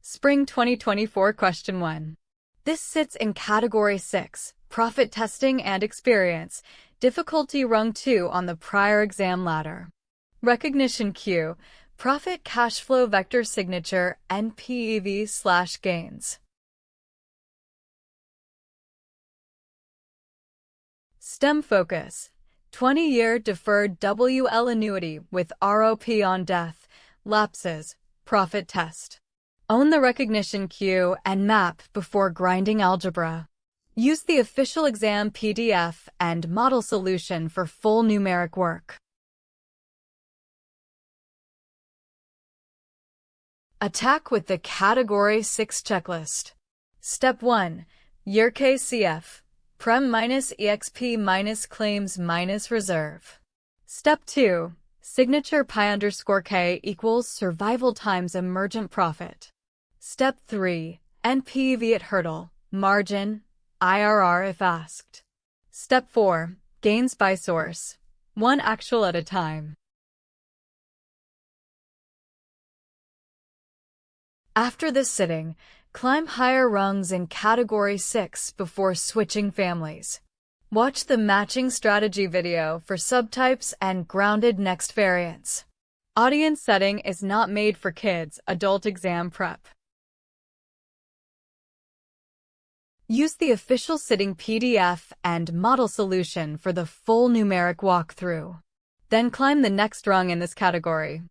Spring 2024 Question 1. This sits in Category 6, Profit Testing and Experience, Difficulty Rung 2 on the prior exam ladder. Recognition Q, Profit Cash Flow Vector Signature NPEV/gains. STEM Focus, 20-year deferred WL annuity with ROP on death, lapses, profit test. Own the recognition queue and map before grinding algebra. Use the official exam PDF and model solution for full numeric work. Attack with the Category 6 checklist. Step 1. Year KCF. Prem minus EXP minus claims minus reserve. Step 2. Signature pi_k equals survival times emergent profit. Step 3. NPV at hurdle, margin, IRR if asked. Step 4. Gains by source. One actual at a time. After this sitting, climb higher rungs in Category 6 before switching families. Watch the matching strategy video for subtypes and grounded next variants. Audience setting is not made for kids' adult exam prep. Use the official sitting PDF and model solution for the full numeric walkthrough. Then climb the next rung in this category.